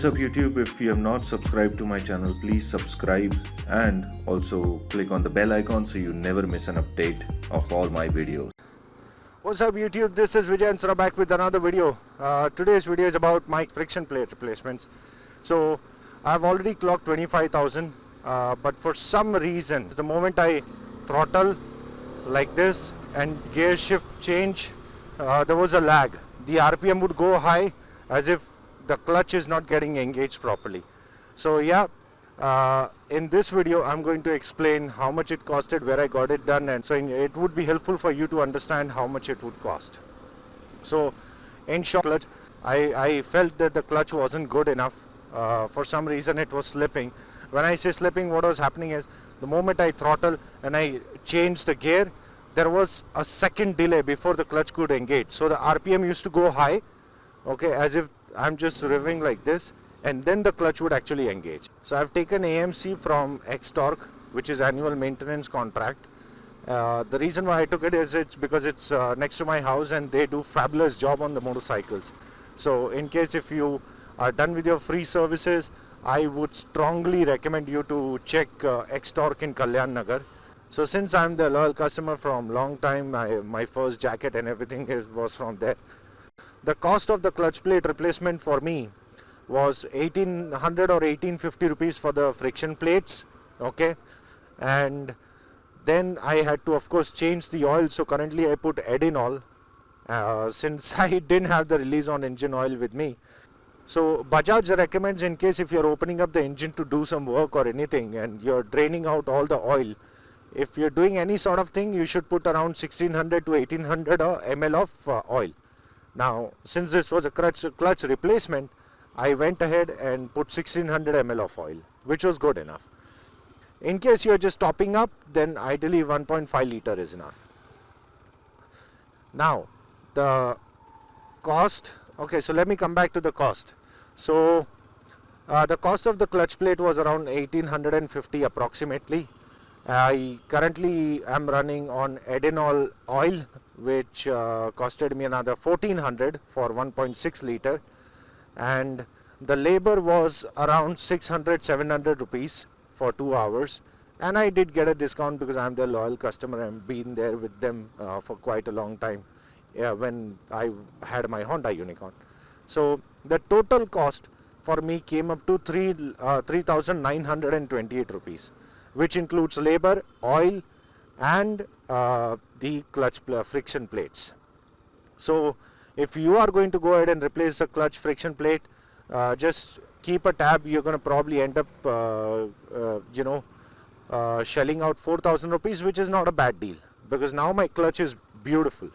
What's up YouTube? If you have not subscribed to my channel, please subscribe and also click on the bell icon so you never miss an update of all my videos. What's up YouTube? This is Vijay and Sura back with another video. Today's video is about my friction plate replacements. So I've already clocked 25,000 but for some reason the moment I throttle like this and gear shift change, there was a lag. The RPM would go high as if the clutch is not getting engaged properly. So yeah, in this video I'm going to explain how much it costed, where I got it done, and so it would be helpful for you to understand how much it would cost. So in short, I felt that the clutch wasn't good enough. For some reason it was slipping. When I say slipping, what was happening is the moment I throttle and I change the gear, there was a second delay before the clutch could engage. So the RPM used to go high, okay, as if I'm just revving like this, and then the clutch would actually engage. So I've taken AMC from Xtorque, which is annual maintenance contract. The reason why I took it is it's because it's next to my house and they do fabulous job on the motorcycles. So in case if you are done with your free services, I would strongly recommend you to check Xtorque in Kalyan Nagar. So since I'm the loyal customer from long time, my first jacket and everything was from there. The cost of the clutch plate replacement for me was 1800 or 1850 rupees for the friction plates, okay, and then I had to of course change the oil. So currently I put Edinol since I didn't have the release on engine oil with me. So Bajaj recommends, in case if you're opening up the engine to do some work or anything and you're draining out all the oil, if you're doing any sort of thing, you should put around 1600 to 1800 ml of oil. Now since this was a clutch replacement, I went ahead and put 1600 ml of oil, which was good enough. In case you're just topping up, then ideally 1.5 liter is enough. Now the cost, okay, so let me come back to the cost. So the cost of the clutch plate was around 1850 approximately. I currently am running on Edinol oil, which costed me another 1400 for 1.6 liter, and the labor was around 600-700 rupees for 2 hours, and I did get a discount because I'm their loyal customer. I've been there with them for quite a long time, when I had my Honda Unicorn. So the total cost for me came up to 3,928 rupees, which includes labor, oil, and the clutch friction plates. So if you are going to go ahead and replace the clutch friction plate, just keep a tab. You're going to probably end up shelling out 4,000 rupees, which is not a bad deal, because now my clutch is beautiful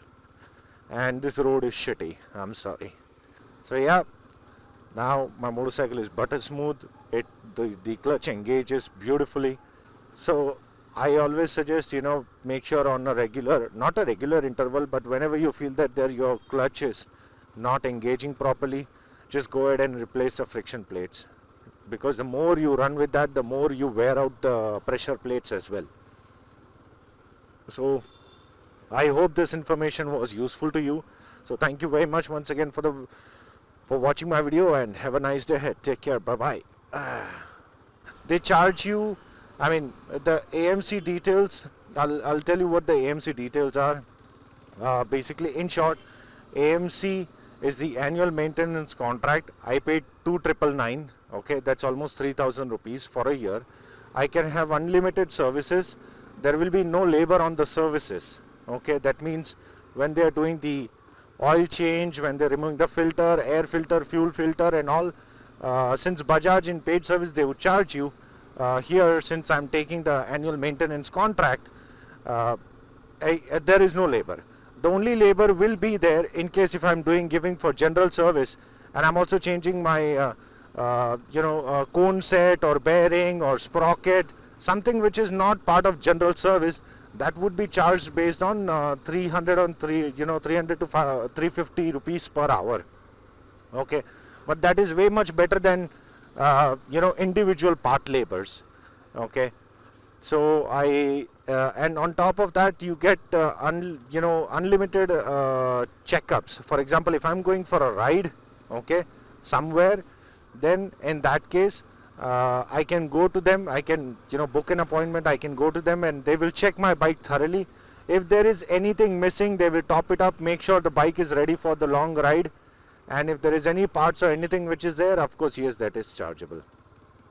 and this road is shitty. I'm sorry. So yeah, now my motorcycle is butter smooth. The clutch engages beautifully. So I always suggest, make sure on a regular, not a regular interval, but whenever you feel that your clutch is not engaging properly, just go ahead and replace the friction plates, because the more you run with that, the more you wear out the pressure plates as well. So I hope this information was useful to you. So thank you very much once again for watching my video, and have a nice day ahead. Take care. Bye bye. They charge you, I mean, the AMC details, I'll tell you what the AMC details are. Basically, in short, AMC is the annual maintenance contract. I paid 2,999, okay, that's almost 3,000 rupees for a year. I can have unlimited services. There will be no labor on the services, okay. That means when they are doing the oil change, when they're removing the filter, air filter, fuel filter and all, since Bajaj in paid service they would charge you, here since I'm taking the annual maintenance contract, there is no labor. The only labor will be there in case if I'm giving for general service, and I'm also changing my cone set or bearing or sprocket, something which is not part of general service. That would be charged based on 300 to 350 rupees per hour, okay. But that is way much better than individual part labors, okay. So and on top of that you get unlimited checkups. For example, if I'm going for a ride, okay, somewhere, then in that case I can go to them, I can book an appointment, I can go to them and they will check my bike thoroughly. If there is anything missing, they will top it up, make sure the bike is ready for the long ride, and if there is any parts or anything which is there, of course yes, that is chargeable.